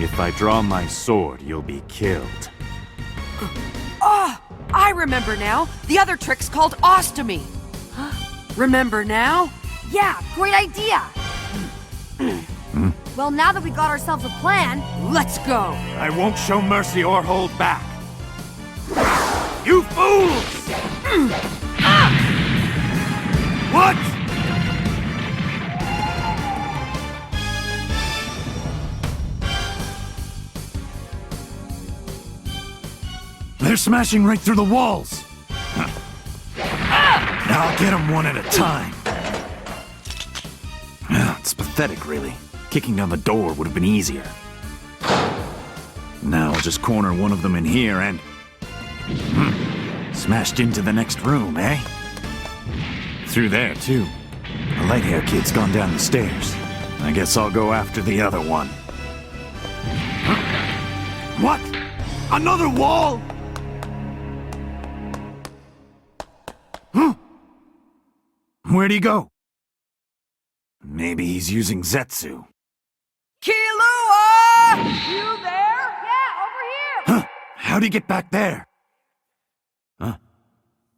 If I draw my sword, you'll be killed. Oh, I remember now. The other trick's called ostomy. Remember now? Yeah, great idea! Well, now that we got ourselves a plan... Let's go! I won't show mercy or hold back. You fools! What? They're smashing right through the walls. Now I'll get them one at a time. It's pathetic, really. Kicking down the door would have been easier. Now I'll just corner one of them in here and... smashed into the next room, eh? Through there, too. The light-hair kid's gone down the stairs. I guess I'll go after the other one. What? Another wall? Where'd he go? Maybe he's using Zetsu. Killua! You there? Yeah, over here! Huh? How'd he get back there? Huh?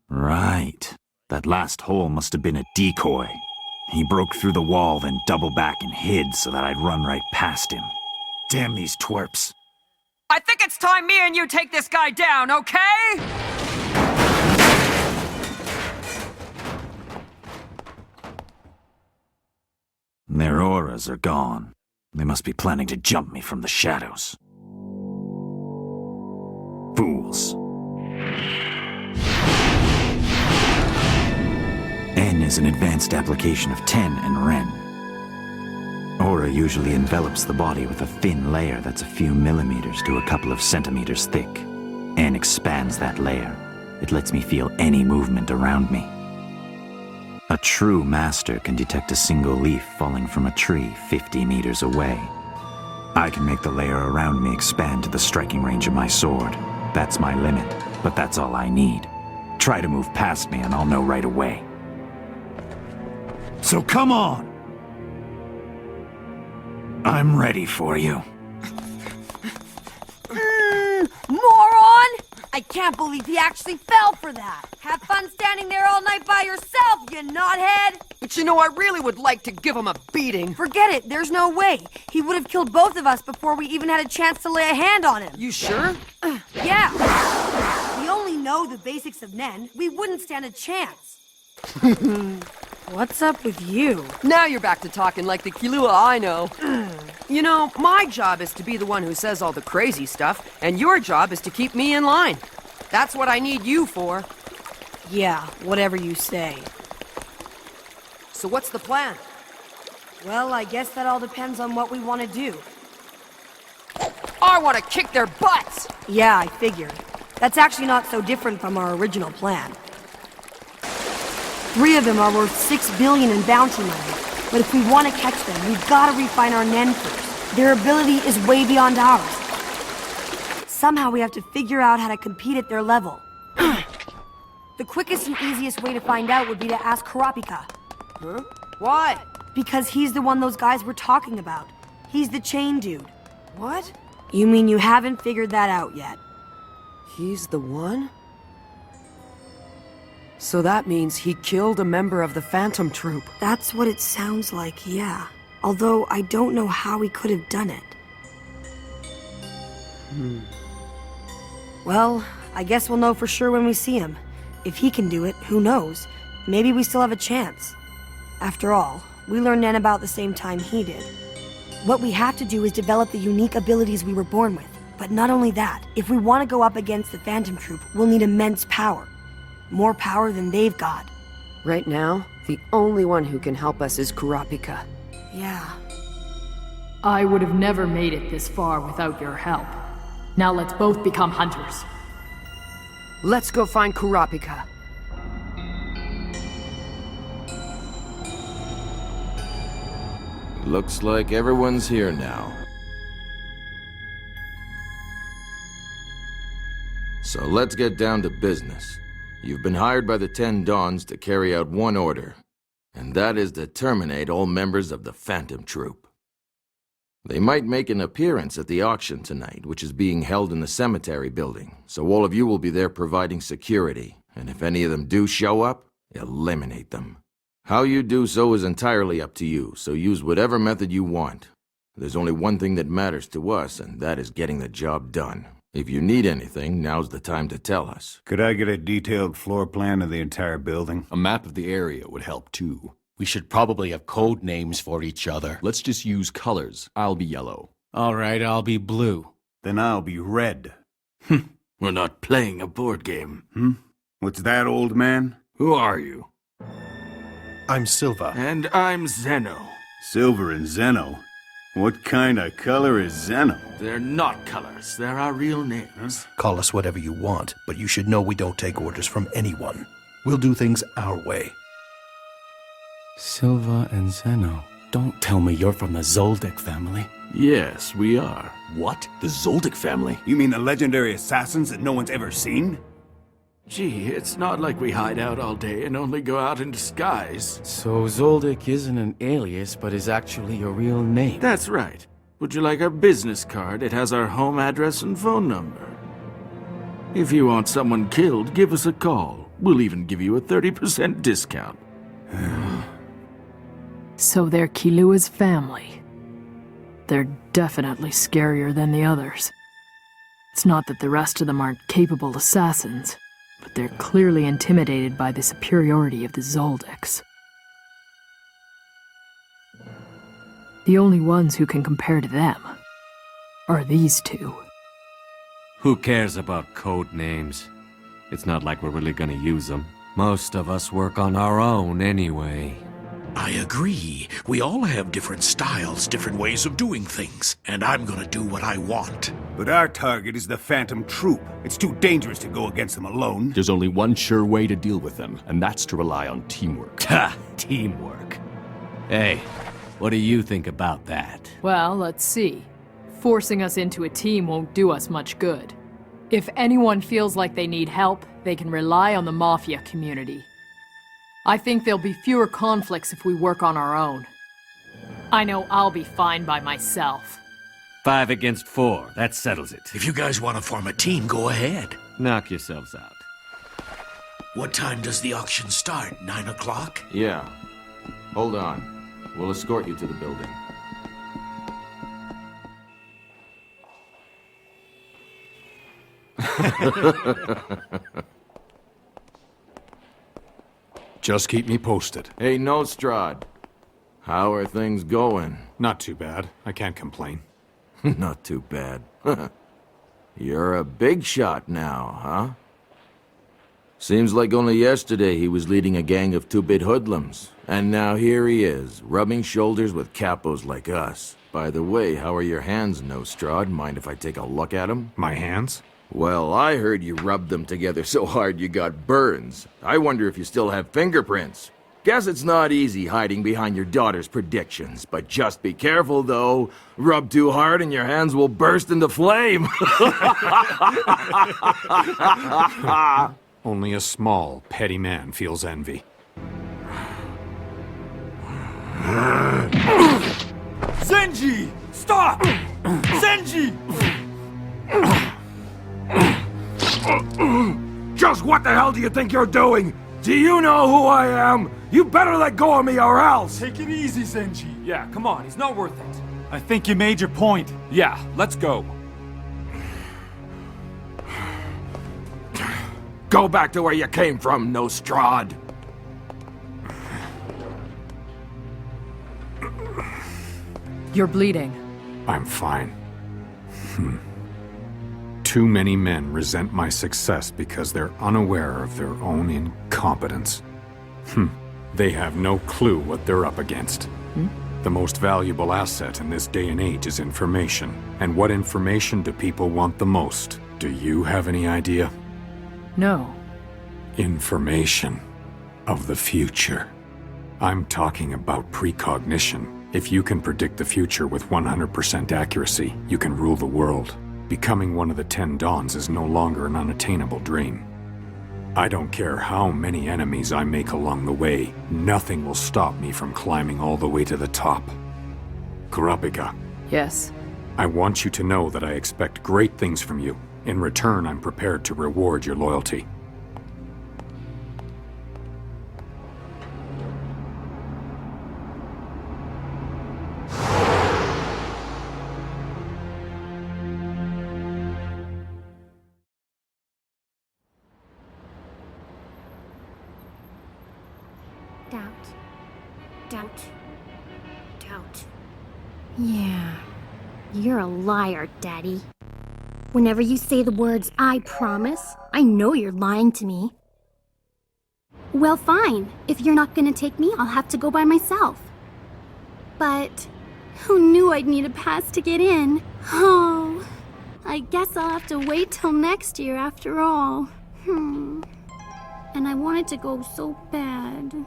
Right. That last hole must have been a decoy. He broke through the wall, then doubled back and hid so that I'd run right past him. Damn these twerps. I think it's time me and you take this guy down, okay? Their auras are gone. They must be planning to jump me from the shadows. Fools. N is an advanced application of Ten and Ren. Aura usually envelops the body with a thin layer that's a few millimeters to a couple of centimeters thick. N expands that layer. It lets me feel any movement around me. A true master can detect a single leaf falling from a tree 50 meters away. I can make the layer around me expand to the striking range of my sword. That's my limit, but that's all I need. Try to move past me and I'll know right away. So come on! I'm ready for you. Moron! I can't believe he actually fell for that. Have fun standing there all night by yourself, you knothead! But you know, I really would like to give him a beating. Forget it, there's no way. He would have killed both of us before we even had a chance to lay a hand on him. You sure? Yeah. We only know the basics of Nen. We wouldn't stand a chance. What's up with you? Now you're back to talking like the Killua I know. You know, my job is to be the one who says all the crazy stuff, and your job is to keep me in line. That's what I need you for. Yeah, whatever you say. So what's the plan? Well, I guess that all depends on what we want to do. I want to kick their butts! Yeah, I figured. That's actually not so different from our original plan. 3 of them are worth 6 billion in bounty money. But if we want to catch them, we've got to refine our Nen first. Their ability is way beyond ours. Somehow we have to figure out how to compete at their level. The quickest and easiest way to find out would be to ask Kurapika. Huh? Why? Because he's the one those guys were talking about. He's the chain dude. What? You mean you haven't figured that out yet? He's the one? So that means he killed a member of the Phantom Troop. That's what it sounds like, yeah. Although I don't know how he could have done it. Well, I guess we'll know for sure when we see him. If he can do it, who knows? Maybe we still have a chance. After all, we learned Nen about the same time he did. What we have to do is develop the unique abilities we were born with. But not only that, if we want to go up against the Phantom Troop, we'll need immense power. More power than they've got. Right now, the only one who can help us is Kurapika. Yeah. I would have never made it this far without your help. Now let's both become hunters. Let's go find Kurapika. Looks like everyone's here now. So let's get down to business. You've been hired by the 10 Dons to carry out one order, and that is to terminate all members of the Phantom Troop. They might make an appearance at the auction tonight, which is being held in the cemetery building, so all of you will be there providing security, and if any of them do show up, eliminate them. How you do so is entirely up to you, so use whatever method you want. There's only one thing that matters to us, and that is getting the job done. If you need anything, now's the time to tell us. Could I get a detailed floor plan of the entire building? A map of the area would help too. We should probably have code names for each other. Let's just use colors. I'll be yellow. All right, I'll be blue. Then I'll be red. We're not playing a board game. What's that, old man? Who are you? I'm Silva. And I'm Zeno. Silver and Zeno. What kind of color is Zeno? They're not colors. They're our real names. Call us whatever you want, but you should know we don't take orders from anyone. We'll do things our way. Silva and Zeno. Don't tell me you're from the Zoldicks family. Yes, we are. What? The Zoldyck family? You mean the legendary assassins that no one's ever seen? Gee, it's not like we hide out all day and only go out in disguise. So Zoldyck isn't an alias, but is actually your real name. That's right. Would you like our business card? It has our home address and phone number. If you want someone killed, give us a call. We'll even give you a 30% discount. So they're Killua's family. They're definitely scarier than the others. It's not that the rest of them aren't capable assassins, but they're clearly intimidated by the superiority of the Zoldicks. The only ones who can compare to them are these two. Who cares about code names? It's not like we're really gonna use them. Most of us work on our own anyway. I agree. We all have different styles, different ways of doing things, and I'm gonna do what I want. But our target is the Phantom Troop. It's too dangerous to go against them alone. There's only one sure way to deal with them, and that's to rely on teamwork. Ha! Teamwork. Hey, what do you think about that? Well, let's see. Forcing us into a team won't do us much good. If anyone feels like they need help, they can rely on the Mafia community. I think there'll be fewer conflicts if we work on our own. I know I'll be fine by myself. 5 against 4. That settles it. If you guys want to form a team, go ahead. Knock yourselves out. What time does the auction start? 9 o'clock? Yeah. Hold on. We'll escort you to the building. Just keep me posted. Hey, Nostrad. How are things going? Not too bad. I can't complain. Not too bad. You're a big shot now, huh? Seems like only yesterday he was leading a gang of two-bit hoodlums. And now here he is, rubbing shoulders with capos like us. By the way, how are your hands, Nostrad? Mind if I take a look at them? My hands? Well, I heard you rubbed them together so hard you got burns. I wonder if you still have fingerprints. Guess it's not easy hiding behind your daughter's predictions, but just be careful, though. Rub too hard and your hands will burst into flame. Only a small, petty man feels envy. Zenji! Stop! Zenji! Just what the hell do you think you're doing? Do you know who I am? You better let go of me or else! Take it easy, Zenji. Yeah, come on, he's not worth it. I think you made your point. Yeah, let's go. Go back to where you came from, Nostrad. You're bleeding. I'm fine. Too many men resent my success because they're unaware of their own incompetence. They have no clue what they're up against. The most valuable asset in this day and age is information. And what information do people want the most? Do you have any idea? No. Information of the future. I'm talking about precognition. If you can predict the future with 100% accuracy, you can rule the world. Becoming one of the 10 Dons is no longer an unattainable dream. I don't care how many enemies I make along the way, nothing will stop me from climbing all the way to the top. Kurapika, Yes. I want you to know that I expect great things from you. In return, I'm prepared to reward your loyalty. Doubt. Yeah. You're a liar, Daddy. Whenever you say the words, I promise, I know you're lying to me. Well, fine. If you're not gonna take me, I'll have to go by myself. But who knew I'd need a pass to get in? Oh, I guess I'll have to wait till next year after all. And I wanted to go so bad.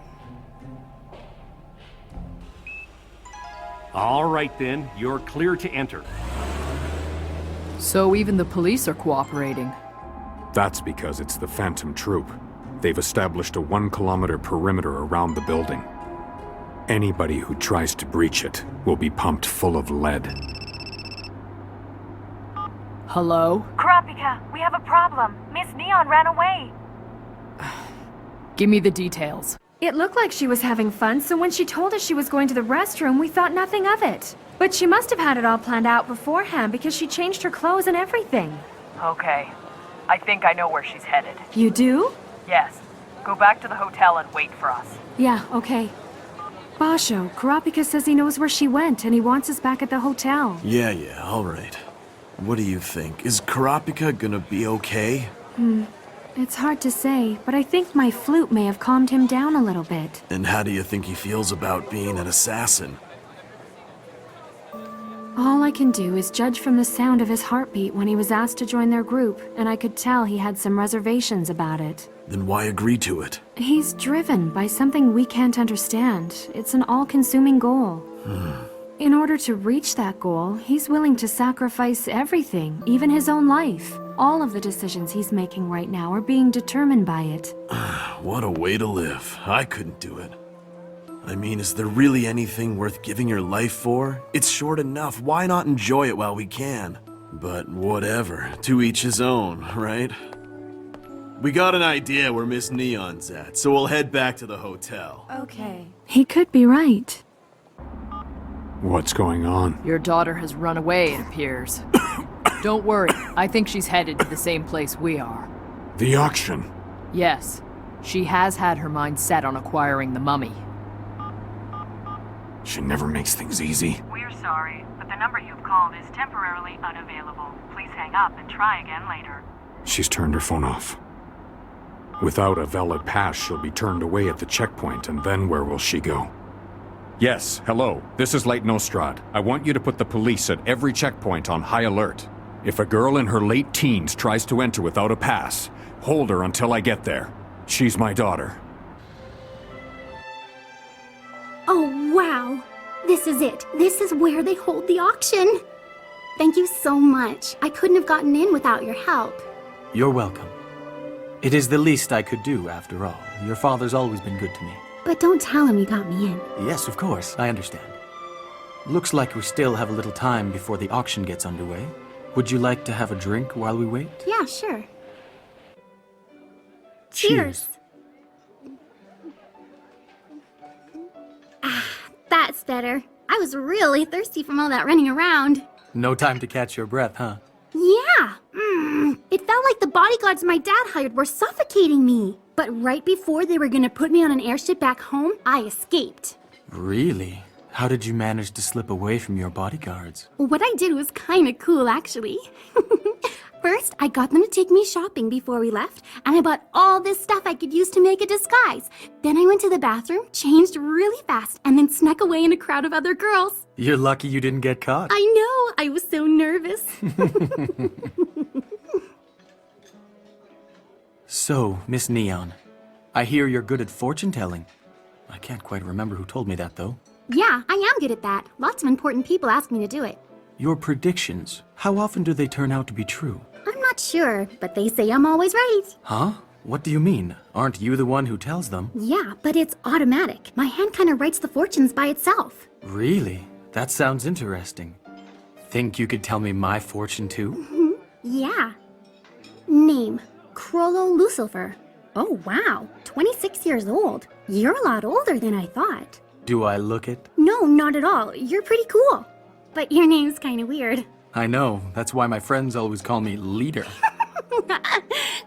All right then, you're clear to enter. So even the police are cooperating. That's because it's the Phantom Troop. They've established a 1-kilometer perimeter around the building. Anybody who tries to breach it will be pumped full of lead. Hello? Kurapika, we have a problem. Miss Neon ran away. Give me the details. It looked like she was having fun, so when she told us she was going to the restroom, we thought nothing of it. But she must have had it all planned out beforehand because she changed her clothes and everything. Okay. I think I know where she's headed. You do? Yes. Go back to the hotel and wait for us. Yeah, okay. Basho, Kurapica says he knows where she went and he wants us back at the hotel. Yeah, all right. What do you think? Is Kurapica gonna be okay? It's hard to say, but I think my flute may have calmed him down a little bit. And how do you think he feels about being an assassin? All I can do is judge from the sound of his heartbeat when he was asked to join their group, and I could tell he had some reservations about it. Then why agree to it? He's driven by something we can't understand. It's an all-consuming goal. In order to reach that goal, he's willing to sacrifice everything, even his own life. All of the decisions he's making right now are being determined by it. What a way to live. I couldn't do it. I mean, is there really anything worth giving your life for? It's short enough. Why not enjoy it while we can? But whatever. To each his own, right? We got an idea where Miss Neon's at, so we'll head back to the hotel. Okay. He could be right. What's going on? Your daughter has run away, it appears. Don't worry, I think she's headed to the same place we are. The auction? Yes. She has had her mind set on acquiring the mummy. She never makes things easy. We're sorry, but the number you've called is temporarily unavailable. Please hang up and try again later. She's turned her phone off. Without a valid pass, she'll be turned away at the checkpoint, and then where will she go? Yes, hello. This is Late Nostrad. I want you to put the police at every checkpoint on high alert. If a girl in her late teens tries to enter without a pass, hold her until I get there. She's my daughter. Oh, wow. This is it. This is where they hold the auction. Thank you so much. I couldn't have gotten in without your help. You're welcome. It is the least I could do, after all. Your father's always been good to me. But don't tell him you got me in. Yes, of course. I understand. Looks like we still have a little time before the auction gets underway. Would you like to have a drink while we wait? Yeah, sure. Cheers. That's better. I was really thirsty from all that running around. No time to catch your breath, huh? Yeah. It felt like the bodyguards my dad hired were suffocating me. But right before they were gonna put me on an airship back home, I escaped. Really? How did you manage to slip away from your bodyguards? What I did was kinda cool, actually. First, I got them to take me shopping before we left, and I bought all this stuff I could use to make a disguise. Then I went to the bathroom, changed really fast, and then snuck away in a crowd of other girls. You're lucky you didn't get caught. I know! I was so nervous. So, Miss Neon, I hear you're good at fortune-telling. I can't quite remember who told me that, though. Yeah, I am good at that. Lots of important people ask me to do it. Your predictions, how often do they turn out to be true? I'm not sure, but they say I'm always right. Huh? What do you mean? Aren't you the one who tells them? Yeah, but it's automatic. My hand kind of writes the fortunes by itself. Really? That sounds interesting. Think you could tell me my fortune too? Yeah. Name, Chrollo Lucilfer. Oh, wow. 26 years old. You're a lot older than I thought. Do I look it? No, not at all. You're pretty cool. But your name's kind of weird. I know. That's why my friends always call me Leader.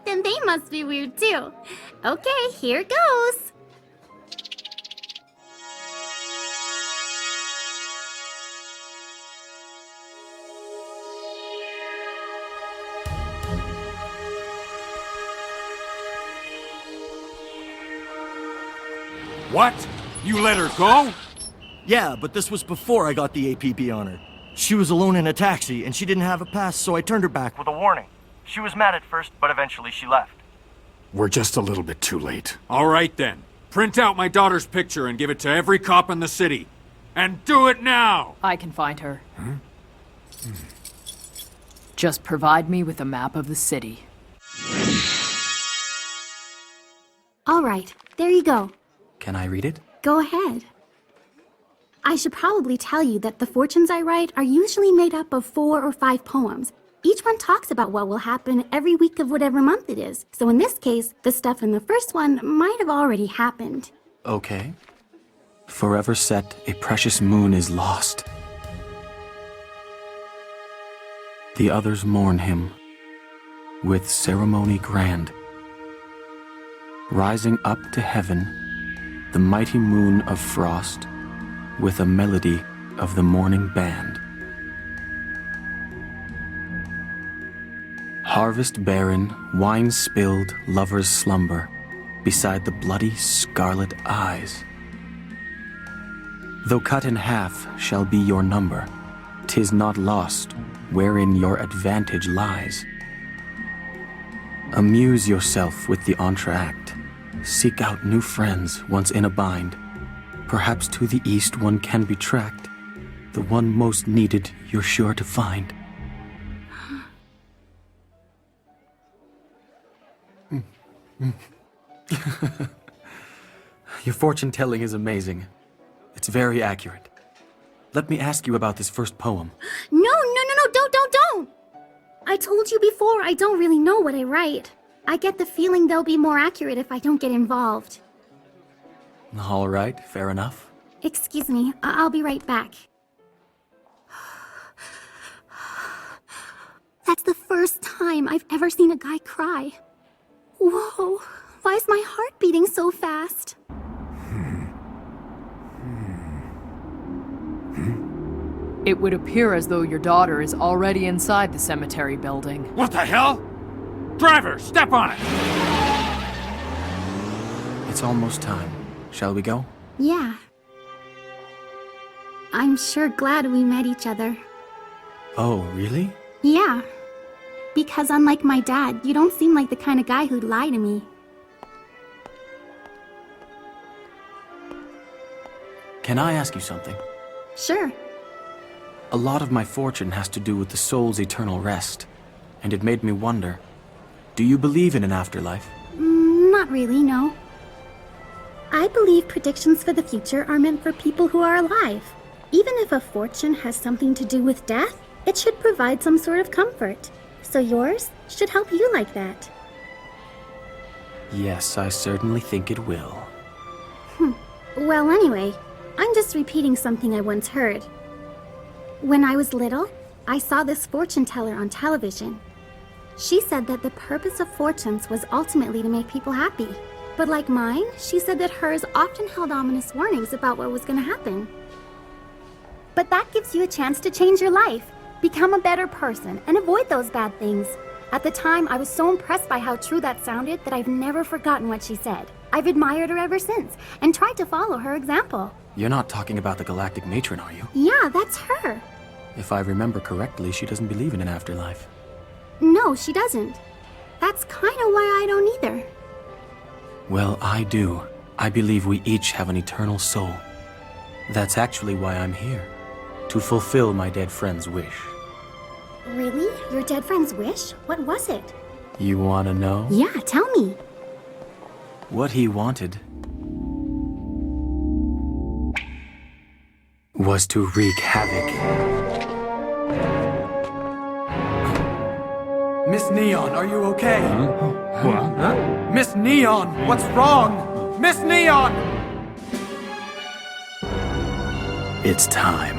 Then they must be weird too. Okay, here goes. What? You let her go? Yeah, but this was before I got the APB on her. She was alone in a taxi, and she didn't have a pass, so I turned her back with a warning. She was mad at first, but eventually she left. We're just a little bit too late. All right then. Print out my daughter's picture and give it to every cop in the city. And do it now! I can find her. Just provide me with a map of the city. All right, there you go. Can I read it? Go ahead. I should probably tell you that the fortunes I write are usually made up of 4 or 5 poems. Each one talks about what will happen every week of whatever month it is. So in this case, the stuff in the first one might have already happened. Okay. Forever set, a precious moon is lost. The others mourn him with ceremony grand. Rising up to heaven, the mighty moon of frost, with a melody of the morning band. Harvest barren, wine spilled, lovers slumber beside the bloody scarlet eyes. Though cut in half shall be your number, 'tis not lost wherein your advantage lies. Amuse yourself with the entr'acte. Seek out new friends once in a bind. Perhaps to the east one can be tracked. The one most needed you're sure to find. Your fortune-telling is amazing. It's very accurate. Let me ask you about this first poem. No, don't! I told you before, I don't really know what I write. I get the feeling they'll be more accurate if I don't get involved. All right, fair enough. Excuse me, I'll be right back. That's the first time I've ever seen a guy cry. Whoa, why is my heart beating so fast? It would appear as though your daughter is already inside the cemetery building. What the hell? Driver, step on it! It's almost time. Shall we go? Yeah. I'm sure glad we met each other. Oh, really? Yeah. Because unlike my dad, you don't seem like the kind of guy who'd lie to me. Can I ask you something? Sure. A lot of my fortune has to do with the soul's eternal rest, and it made me wonder, do you believe in an afterlife? Not really, no. I believe predictions for the future are meant for people who are alive. Even if a fortune has something to do with death, it should provide some sort of comfort. So yours should help you like that. Yes, I certainly think it will. Well, anyway, I'm just repeating something I once heard. When I was little, I saw this fortune teller on television. She said that the purpose of fortunes was ultimately to make people happy. But like mine, she said that hers often held ominous warnings about what was going to happen. But that gives you a chance to change your life, become a better person, and avoid those bad things. At the time, I was so impressed by how true that sounded that I've never forgotten what she said. I've admired her ever since, and tried to follow her example. You're not talking about the galactic matron, are you? Yeah, that's her. If I remember correctly, she doesn't believe in an afterlife. No, she doesn't. That's kind of why I don't either. Well, I do. I believe we each have an eternal soul. That's actually why I'm here. To fulfill my dead friend's wish. Really? Your dead friend's wish? What was it? You want to know? Yeah, tell me. What he wanted was to wreak havoc. Miss Neon, are you okay? What? Miss Neon, what's wrong? Miss Neon! It's time.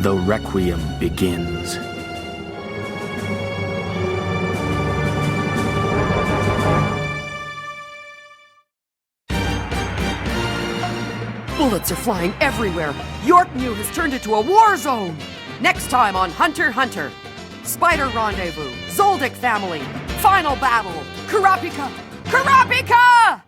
The Requiem begins. Bullets are flying everywhere. Yorkmew has turned into a war zone. Next time on Hunter x Hunter. Spider Rendezvous, Zoldyck family, final battle, Kurapika! Kurapika!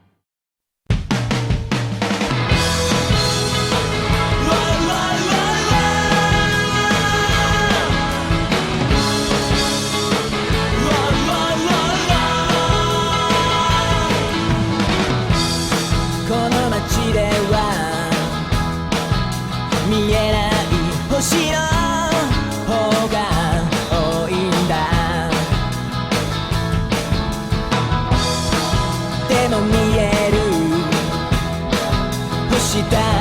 That